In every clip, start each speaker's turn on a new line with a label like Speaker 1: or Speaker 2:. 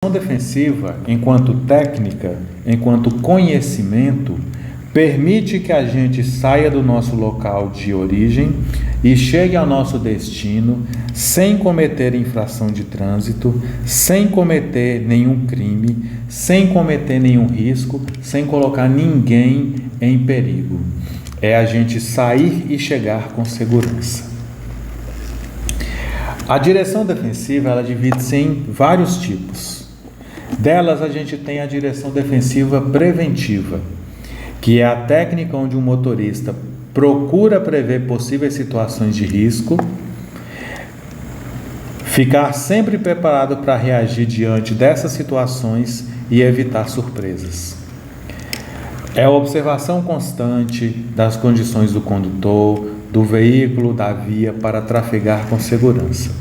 Speaker 1: Defensiva, enquanto técnica, enquanto conhecimento, permite que a gente saia do nosso local de origem e chegue ao nosso destino sem cometer infração de trânsito, sem cometer nenhum crime, sem cometer nenhum risco, sem colocar ninguém em perigo. É a gente sair e chegar com segurança. A direção defensiva, ela divide-se em vários tipos. Delas, a gente tem a direção defensiva preventiva, que é a técnica onde um motorista procura prever possíveis situações de risco, ficar sempre preparado para reagir diante dessas situações e evitar surpresas. É a observação constante das condições do condutor, do veículo, da via para trafegar com segurança.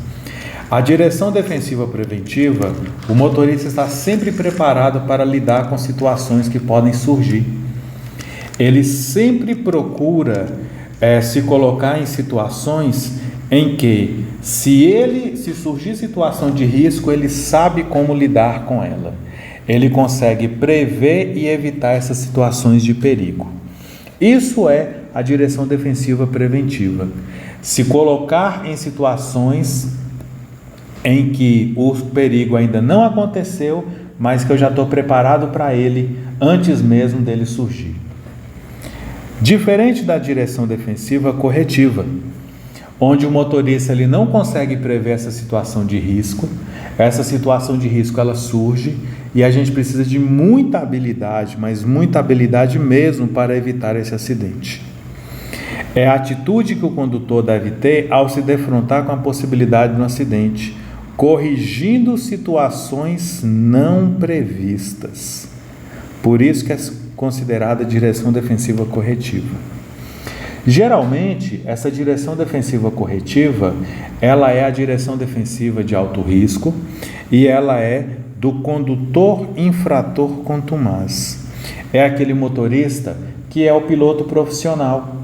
Speaker 1: A direção defensiva preventiva, o motorista está sempre preparado para lidar com situações que podem surgir. Ele sempre procura se colocar em situações em que, se surgir situação de risco, ele sabe como lidar com ela. Ele consegue prever e evitar essas situações de perigo. Isso é a direção defensiva preventiva. Se colocar em situações em que o perigo ainda não aconteceu, mas que eu já estou preparado para ele antes mesmo dele surgir. Diferente da direção defensiva corretiva, onde o motorista ele não consegue prever essa situação de risco, essa situação de risco ela surge e a gente precisa de muita habilidade, mas muita habilidade mesmo para evitar esse acidente. É a atitude que o condutor deve ter ao se defrontar com a possibilidade de um acidente, corrigindo situações não previstas. Por isso que é considerada direção defensiva corretiva. Geralmente, essa direção defensiva corretiva, ela é a direção defensiva de alto risco e ela é do condutor infrator contumaz. É aquele motorista que é o piloto profissional.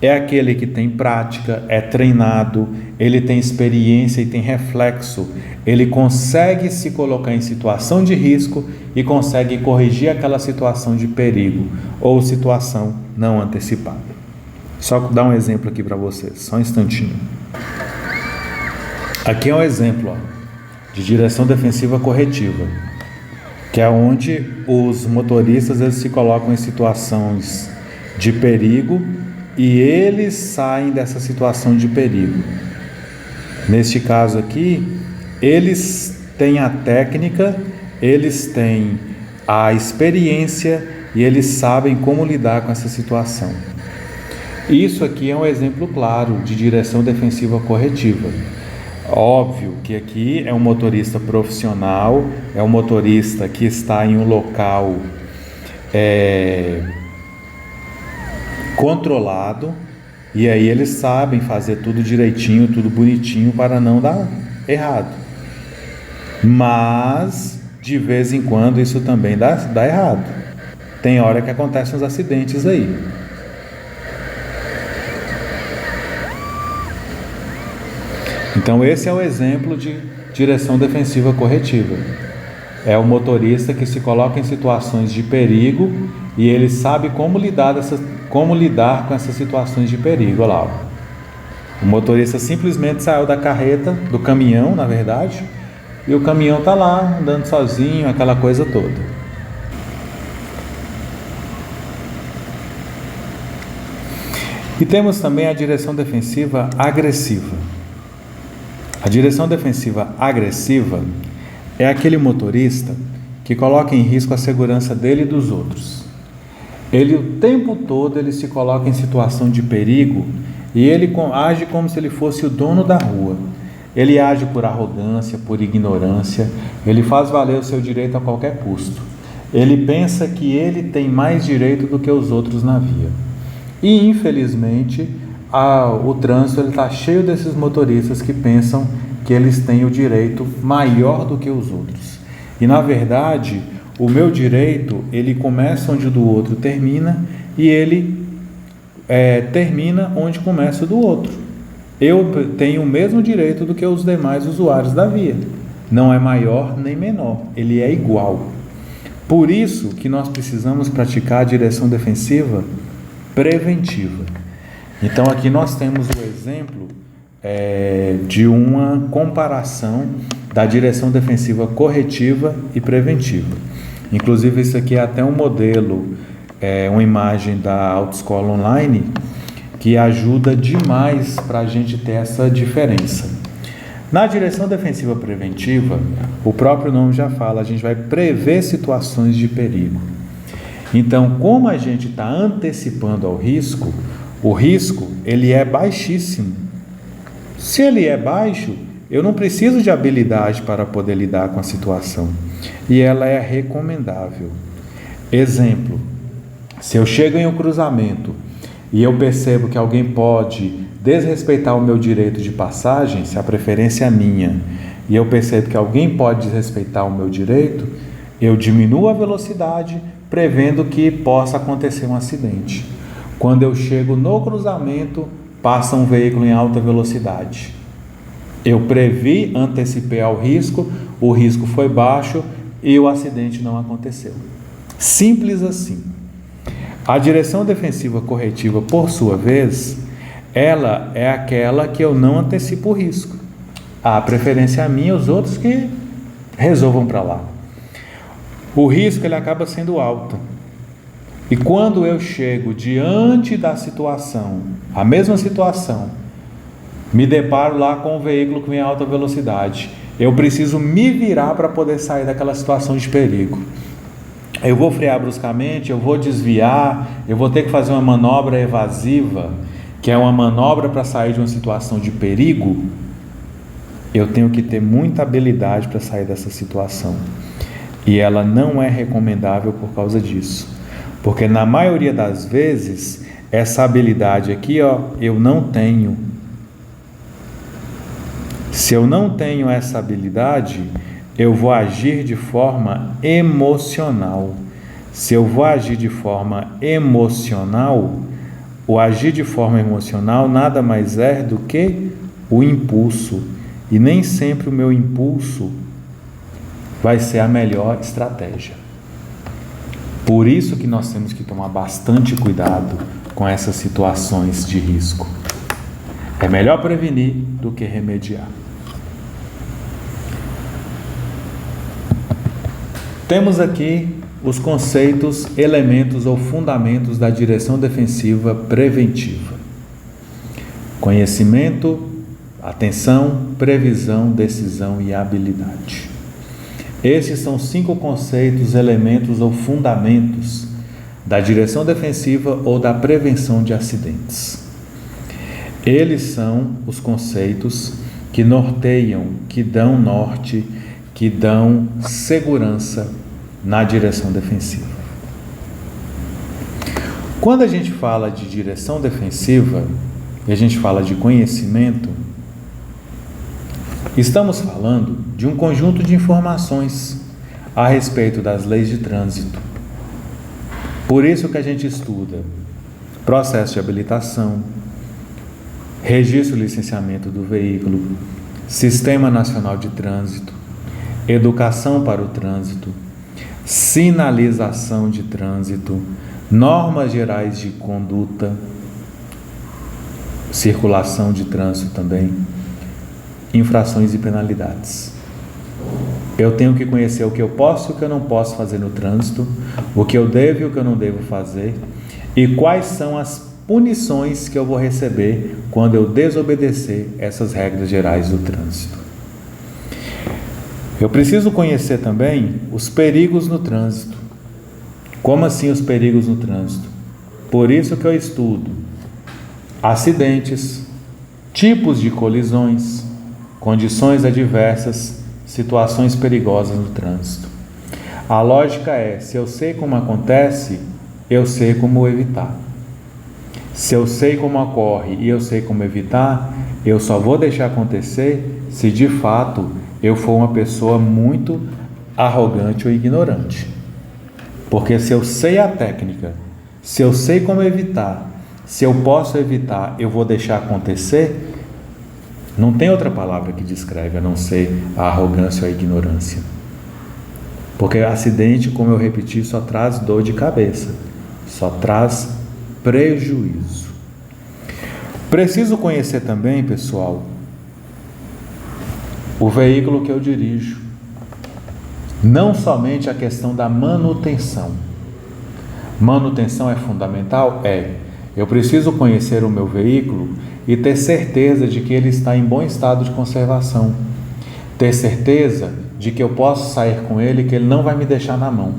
Speaker 1: É aquele que tem prática, é treinado, ele tem experiência e tem reflexo. Ele consegue se colocar em situação de risco e consegue corrigir aquela situação de perigo ou situação não antecipada. Só dar um exemplo aqui para vocês, só um instantinho. Aqui é um exemplo de direção defensiva corretiva, que é onde os motoristas eles se colocam em situações de perigo e eles saem dessa situação de perigo. Neste caso aqui, eles têm a técnica, eles têm a experiência e eles sabem como lidar com essa situação. Isso aqui é um exemplo claro de direção defensiva corretiva. Óbvio que aqui é um motorista profissional, é um motorista que está em um local controlado, e aí eles sabem fazer tudo direitinho, tudo bonitinho para não dar errado. Mas de vez em quando isso também dá errado. Tem hora que acontecem os acidentes aí. Então esse é o exemplo de direção defensiva corretiva. É o motorista que se coloca em situações de perigo e ele sabe como lidar com essas situações de perigo. Olha lá, o motorista simplesmente saiu da carreta, do caminhão, na verdade, e o caminhão está lá, andando sozinho, aquela coisa toda. E temos também a direção defensiva agressiva. A direção defensiva agressiva é aquele motorista que coloca em risco a segurança dele e dos outros. Ele o tempo todo ele se coloca em situação de perigo e ele age como se ele fosse o dono da rua. Ele age por arrogância, por ignorância, ele faz valer o seu direito a qualquer custo. Ele pensa que ele tem mais direito do que os outros na via. E infelizmente o trânsito está cheio desses motoristas que pensam que eles têm o direito maior do que os outros. E na verdade, o meu direito, ele começa onde o do outro termina e ele termina onde começa o do outro. Eu tenho o mesmo direito do que os demais usuários da via. não é maior nem menor, ele é igual. Por isso que nós precisamos praticar a direção defensiva preventiva. Então aqui nós temos o exemplo de uma comparação da direção defensiva corretiva e preventiva. Inclusive isso aqui é até um modelo, uma imagem da autoescola online que ajuda demais para a gente ter essa diferença. Na direção defensiva preventiva, o próprio nome já fala, a gente vai prever situações de perigo. Então, como a gente está antecipando ao risco, o risco ele é baixíssimo. Se ele é baixo, eu não preciso de habilidade para poder lidar com a situação. E ela é recomendável. Exemplo, se eu chego em um cruzamento e eu percebo que alguém pode desrespeitar o meu direito de passagem, se a preferência é minha, e eu percebo que alguém pode desrespeitar o meu direito, eu diminuo a velocidade, prevendo que possa acontecer um acidente. Quando eu chego no cruzamento, passa um veículo em alta velocidade. Eu previ, antecipei ao risco, o risco foi baixo e o acidente não aconteceu. Simples assim. A direção defensiva corretiva, por sua vez, ela é aquela que eu não antecipo o risco. A preferência é minha, os outros que resolvam para lá. O risco ele acaba sendo alto. E quando eu chego diante da situação, a mesma situação, me deparo lá com um veículo que vem a alta velocidade, eu preciso me virar para poder sair daquela situação de perigo. Eu vou frear bruscamente, eu vou desviar, eu vou ter que fazer uma manobra evasiva, que é uma manobra para sair de uma situação de perigo. Eu tenho que ter muita habilidade para sair dessa situação. E ela não é recomendável por causa disso. Porque na maioria das vezes, essa habilidade aqui, eu não tenho. Se eu não tenho essa habilidade, eu vou agir de forma emocional. Se eu vou agir de forma emocional, o agir de forma emocional nada mais é do que o impulso. E nem sempre o meu impulso vai ser a melhor estratégia. Por isso que nós temos que tomar bastante cuidado com essas situações de risco. É melhor prevenir do que remediar. Temos aqui os conceitos, elementos ou fundamentos da direção defensiva preventiva: conhecimento, atenção, previsão, decisão e habilidade. Esses são 5 conceitos, elementos ou fundamentos da direção defensiva ou da prevenção de acidentes. Eles são os conceitos que norteiam, que dão norte, que dão segurança na direção defensiva. Quando a gente fala de direção defensiva e a gente fala de conhecimento, estamos falando de um conjunto de informações a respeito das leis de trânsito. Por isso que a gente estuda processo de habilitação, registro e licenciamento do veículo, Sistema Nacional de Trânsito, educação para o trânsito, sinalização de trânsito, normas gerais de conduta, circulação de trânsito também, infrações e penalidades. Eu tenho que conhecer o que eu posso e o que eu não posso fazer no trânsito, o que eu devo e o que eu não devo fazer, e quais são as punições que eu vou receber quando eu desobedecer essas regras gerais do trânsito. Eu preciso conhecer também os perigos no trânsito. Como assim os perigos no trânsito? Por isso que eu estudo acidentes, tipos de colisões, condições adversas, situações perigosas no trânsito. A lógica é, se eu sei como acontece, eu sei como evitar. Se eu sei como ocorre e eu sei como evitar, eu só vou deixar acontecer se de fato eu for uma pessoa muito arrogante ou ignorante. Porque se eu sei a técnica, se eu sei como evitar, se eu posso evitar, eu vou deixar acontecer, Não tem outra palavra que descreve a não ser a arrogância ou a ignorância. Porque acidente, como eu repeti, só traz dor de cabeça, só traz prejuízo. Preciso conhecer também, pessoal, o veículo que eu dirijo. Não somente a questão da manutenção. Manutenção é fundamental? É. Eu preciso conhecer o meu veículo e ter certeza de que ele está em bom estado de conservação. Ter certeza de que eu posso sair com ele e que ele não vai me deixar na mão.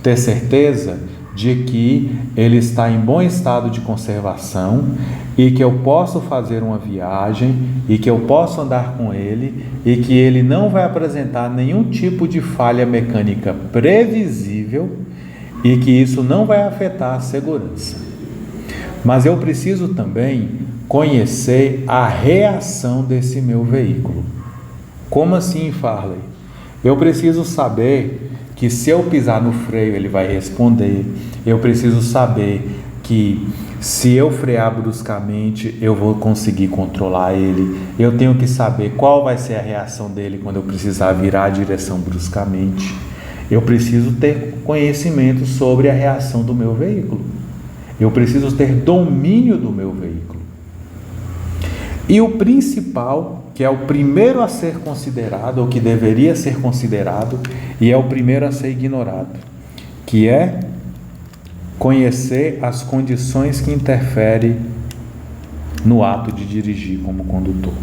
Speaker 1: Ter certeza de que ele está em bom estado de conservação e que eu posso fazer uma viagem e que eu posso andar com ele e que ele não vai apresentar nenhum tipo de falha mecânica previsível e que isso não vai afetar a segurança. Mas eu preciso também conhecer a reação desse meu veículo. Como assim, Farley? Eu preciso saber que se eu pisar no freio ele vai responder. Eu preciso saber que se eu frear bruscamente eu vou conseguir controlar ele. Eu tenho que saber qual vai ser a reação dele quando eu precisar virar a direção bruscamente. Eu preciso ter conhecimento sobre a reação do meu veículo. Eu preciso ter domínio do meu veículo. E o principal, que é o primeiro a ser considerado, ou que deveria ser considerado, e é o primeiro a ser ignorado, que é conhecer as condições que interferem no ato de dirigir como condutor.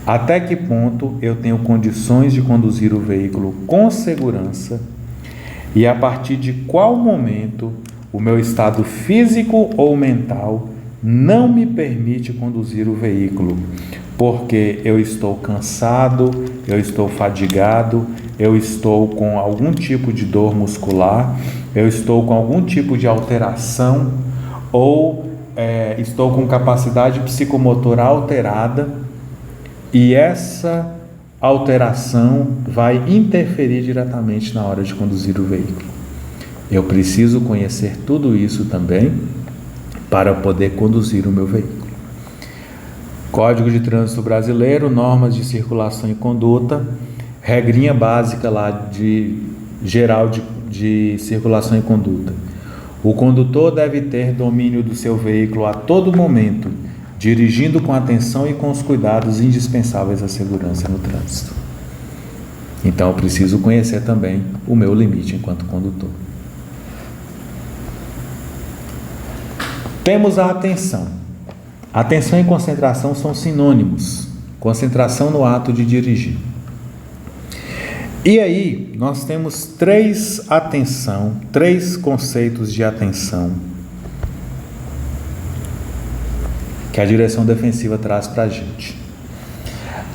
Speaker 1: Até que ponto eu tenho condições de conduzir o veículo com segurança e a partir de qual momento o meu estado físico ou mental não me permite conduzir o veículo, porque eu estou cansado, eu estou fadigado, eu estou com algum tipo de dor muscular, eu estou com algum tipo de alteração ou estou com capacidade psicomotora alterada e essa alteração vai interferir diretamente na hora de conduzir o veículo. Eu preciso conhecer tudo isso também para poder conduzir o meu veículo. Código de Trânsito Brasileiro, normas de circulação e conduta, regrinha básica lá de geral de circulação e conduta. O condutor deve ter domínio do seu veículo a todo momento, dirigindo com atenção e com os cuidados indispensáveis à segurança no trânsito. Então eu preciso conhecer também o meu limite enquanto condutor. Temos a atenção. Atenção e concentração são sinônimos. Concentração no ato de dirigir. E aí, nós temos três conceitos de atenção que a direção defensiva traz para a gente.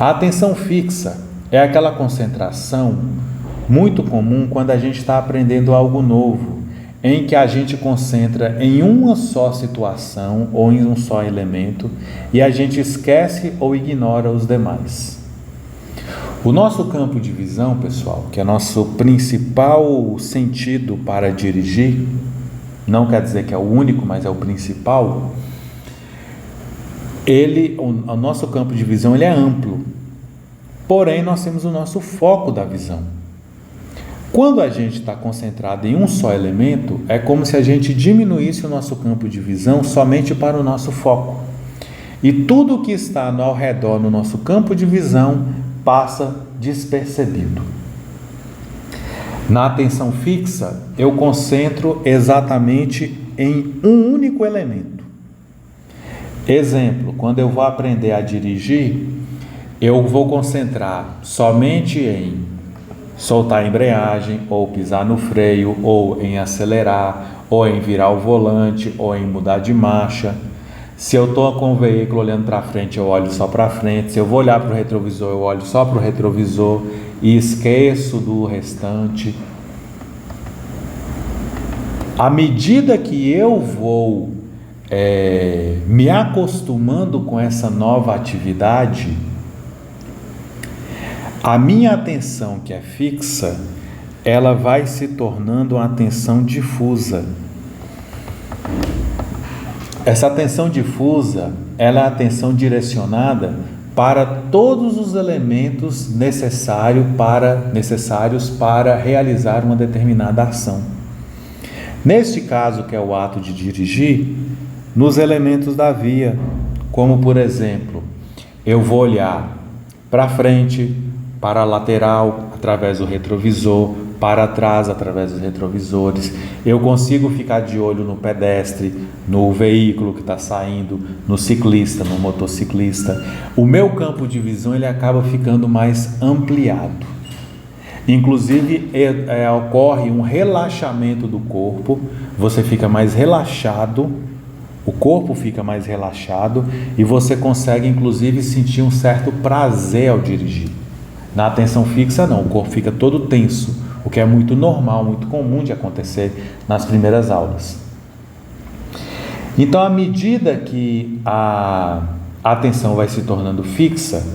Speaker 1: A atenção fixa é aquela concentração muito comum quando a gente está aprendendo algo novo, em que a gente concentra em uma só situação ou em um só elemento e a gente esquece ou ignora os demais. O nosso campo de visão, pessoal, que é nosso principal sentido para dirigir, não quer dizer que é o único, mas é o principal, o nosso campo de visão ele é amplo, porém nós temos o nosso foco da visão. Quando a gente está concentrado em um só elemento, é como se a gente diminuísse o nosso campo de visão somente para o nosso foco. E tudo que está ao redor no nosso campo de visão passa despercebido. Na atenção fixa, eu concentro exatamente em um único elemento. Exemplo, quando eu vou aprender a dirigir, eu vou concentrar somente em soltar a embreagem, ou pisar no freio, ou em acelerar, ou em virar o volante, ou em mudar de marcha. Se eu estou com o veículo olhando para frente, eu olho só para frente. Se eu vou olhar para o retrovisor, eu olho só para o retrovisor e esqueço do restante. À medida que eu vou me acostumando com essa nova atividade, a minha atenção, que é fixa, ela vai se tornando uma atenção difusa. Essa atenção difusa, ela é a atenção direcionada para todos os elementos necessários para realizar uma determinada ação. Neste caso, que é o ato de dirigir, nos elementos da via, como por exemplo, eu vou olhar para frente, para a lateral, através do retrovisor, para trás, através dos retrovisores. Eu consigo ficar de olho no pedestre, no veículo que está saindo, no ciclista, no motociclista. O meu campo de visão ele acaba ficando mais ampliado. Inclusive, ocorre um relaxamento do corpo, você fica mais relaxado, o corpo fica mais relaxado e você consegue, inclusive, sentir um certo prazer ao dirigir. Na atenção fixa, não, o corpo fica todo tenso, o que é muito normal, muito comum de acontecer nas primeiras aulas. Então, à medida que a atenção vai se tornando fixa,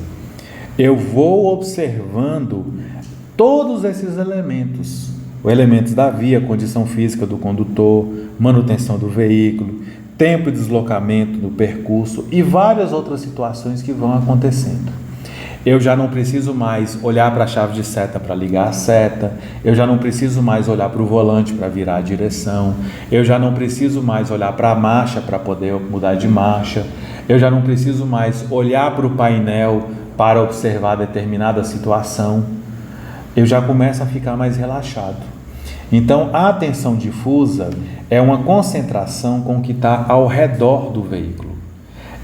Speaker 1: eu vou observando todos esses elementos, os elementos da via, condição física do condutor, manutenção do veículo, tempo de deslocamento no percurso e várias outras situações que vão acontecendo. Eu já não preciso mais olhar para a chave de seta para ligar a seta, eu já não preciso mais olhar para o volante para virar a direção, eu já não preciso mais olhar para a marcha para poder mudar de marcha, eu já não preciso mais olhar para o painel para observar determinada situação, eu já começo a ficar mais relaxado. Então, a atenção difusa é uma concentração com o que está ao redor do veículo.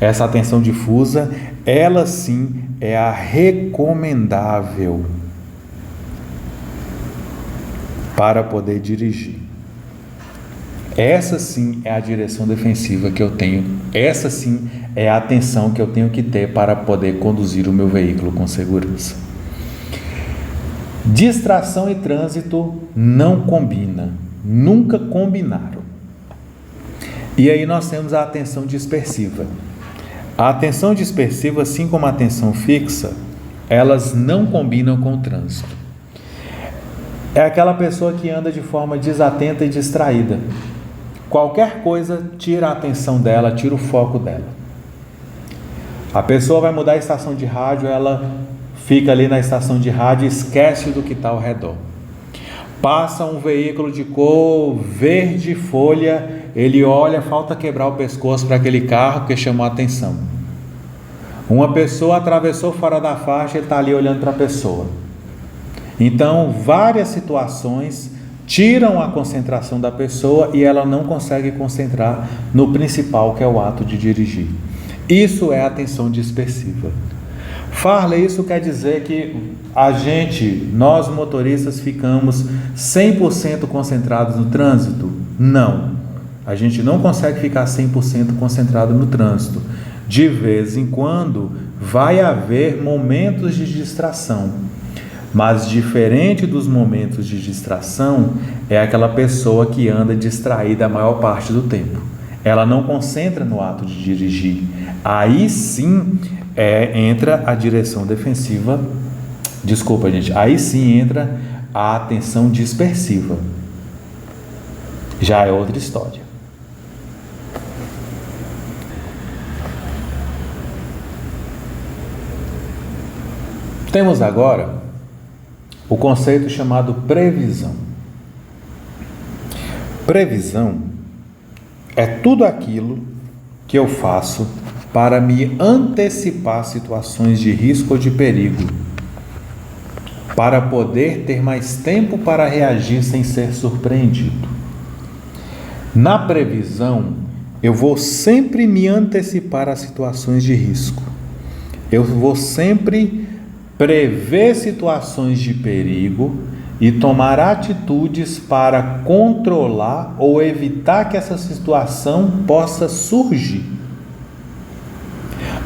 Speaker 1: Essa atenção difusa, ela sim é a recomendável para poder dirigir. Essa sim é a direção defensiva que eu tenho, essa sim é a atenção que eu tenho que ter para poder conduzir o meu veículo com segurança. Distração e trânsito não combinam, nunca combinaram. E aí nós temos a atenção dispersiva. A atenção dispersiva, assim como a atenção fixa, elas não combinam com o trânsito. É aquela pessoa que anda de forma desatenta e distraída. Qualquer coisa tira a atenção dela, tira o foco dela. A pessoa vai mudar a estação de rádio, ela fica ali na estação de rádio e esquece do que está ao redor. Passa um veículo de cor verde folha, ele olha, falta quebrar o pescoço para aquele carro que chamou a atenção. Uma pessoa atravessou fora da faixa, ele está ali olhando para a pessoa. Então, várias situações tiram a concentração da pessoa e ela não consegue concentrar no principal, que é o ato de dirigir. Isso é atenção dispersiva. Farley, isso quer dizer que nós motoristas ficamos 100% concentrados no trânsito? Não, a gente não consegue ficar 100% concentrado no trânsito. De vez em quando vai haver momentos de distração, mas diferente dos momentos de distração é aquela pessoa que anda distraída a maior parte do tempo. Ela não concentra no ato de dirigir. Aí sim entra a direção defensiva, aí sim entra a atenção dispersiva. Já é outra história. Temos agora o conceito chamado previsão. Previsão é tudo aquilo que eu faço para me antecipar situações de risco ou de perigo, para poder ter mais tempo para reagir sem ser surpreendido. Na previsão, eu vou sempre me antecipar a situações de risco. Eu vou sempre prever situações de perigo e tomar atitudes para controlar ou evitar que essa situação possa surgir.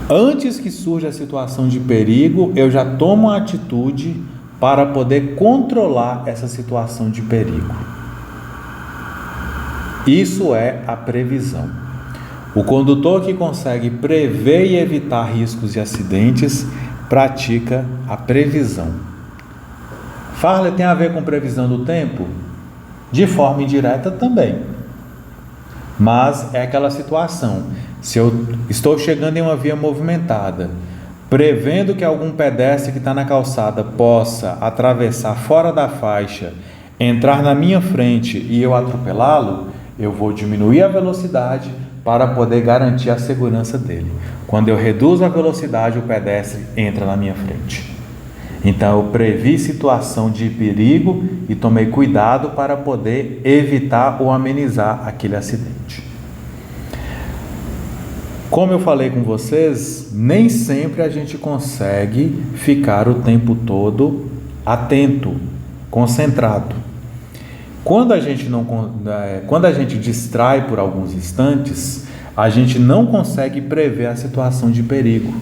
Speaker 1: Antes que surja a situação de perigo, eu já tomo a atitude para poder controlar essa situação de perigo. Isso é a previsão. O condutor que consegue prever e evitar riscos e acidentes pratica a previsão. Farley tem a ver com previsão do tempo? De forma indireta também. Mas é aquela situação, se eu estou chegando em uma via movimentada, prevendo que algum pedestre que está na calçada possa atravessar fora da faixa, entrar na minha frente e eu atropelá-lo, eu vou diminuir a velocidade para poder garantir a segurança dele. Quando eu reduzo a velocidade, o pedestre entra na minha frente. Então eu previ situação de perigo e tomei cuidado para poder evitar ou amenizar aquele acidente. Como eu falei com vocês, nem sempre a gente consegue ficar o tempo todo atento, concentrado. Quando a gente distrai por alguns instantes, a gente não consegue prever a situação de perigo.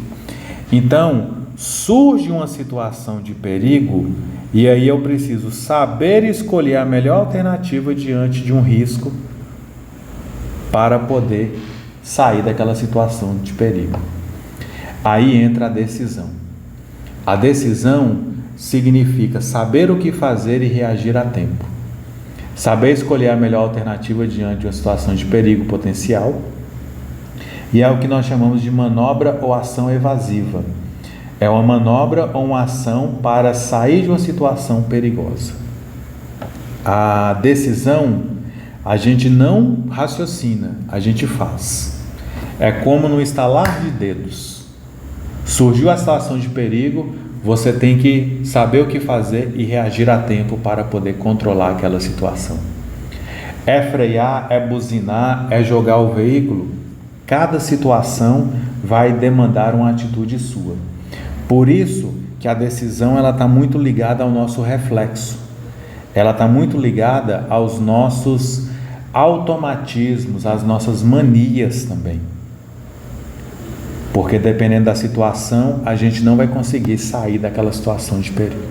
Speaker 1: Então, surge uma situação de perigo e aí eu preciso saber escolher a melhor alternativa diante de um risco para poder sair daquela situação de perigo. Aí entra a decisão. A decisão significa saber o que fazer e reagir a tempo. Saber escolher a melhor alternativa diante de uma situação de perigo potencial. E é o que nós chamamos de manobra ou ação evasiva. É uma manobra ou uma ação para sair de uma situação perigosa. A decisão, a gente não raciocina, a gente faz. É como no estalar de dedos. Surgiu a situação de perigo, você tem que saber o que fazer e reagir a tempo para poder controlar aquela situação. É frear, é buzinar, é jogar o veículo. Cada situação vai demandar uma atitude sua. Por isso que a decisão está muito ligada ao nosso reflexo. Ela está muito ligada aos nossos automatismos, às nossas manias também. Porque dependendo da situação, a gente não vai conseguir sair daquela situação de perigo.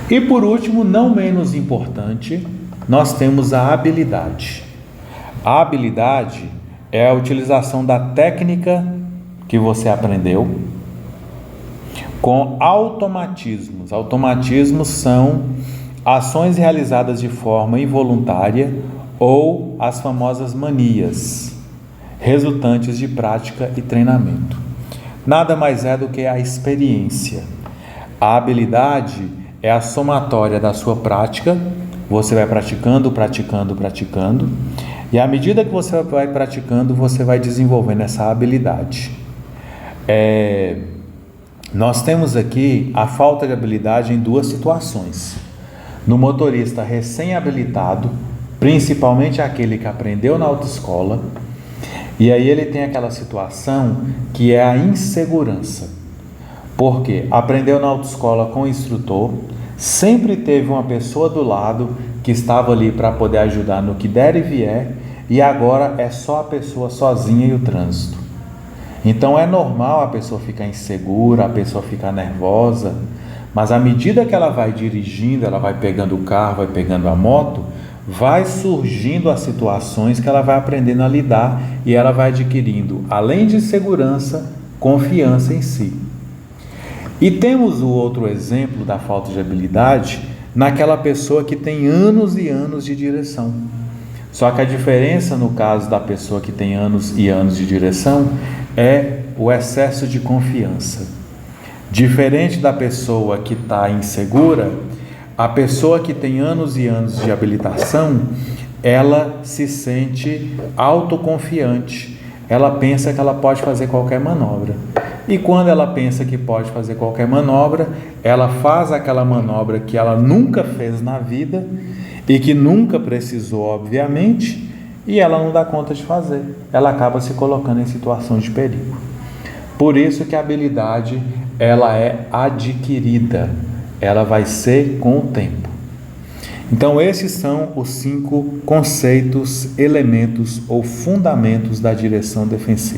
Speaker 1: E por último, não menos importante, nós temos a habilidade. A habilidade é a utilização da técnica que você aprendeu com automatismos. Automatismos são ações realizadas de forma involuntária ou as famosas manias, resultantes de prática e treinamento. Nada mais é do que a experiência. A habilidade é a somatória da sua prática. Você vai praticando, e à medida que você vai praticando, você vai desenvolvendo essa habilidade. Nós temos aqui a falta de habilidade em duas situações. No motorista recém-habilitado, principalmente aquele que aprendeu na autoescola, e aí ele tem aquela situação que é a insegurança. Porque aprendeu na autoescola com o instrutor, sempre teve uma pessoa do lado que estava ali para poder ajudar no que der e vier, e agora é só a pessoa sozinha e o trânsito. Então é normal a pessoa ficar insegura, a pessoa ficar nervosa, mas à medida que ela vai dirigindo, ela vai pegando o carro, vai pegando a moto, vai surgindo as situações que ela vai aprendendo a lidar e ela vai adquirindo, além de segurança, confiança em si. E temos o outro exemplo da falta de habilidade naquela pessoa que tem anos e anos de direção. Só que a diferença no caso da pessoa que tem anos e anos de direção é o excesso de confiança. Diferente da pessoa que está insegura, a pessoa que tem anos e anos de habilitação, ela se sente autoconfiante. Ela pensa que ela pode fazer qualquer manobra. E quando ela pensa que pode fazer qualquer manobra, ela faz aquela manobra que ela nunca fez na vida e que nunca precisou, obviamente, e ela não dá conta de fazer. Ela acaba se colocando em situação de perigo. Por isso que a habilidade, ela é adquirida. Ela vai ser com o tempo. Então esses são os 5 conceitos, elementos ou fundamentos da direção defensiva.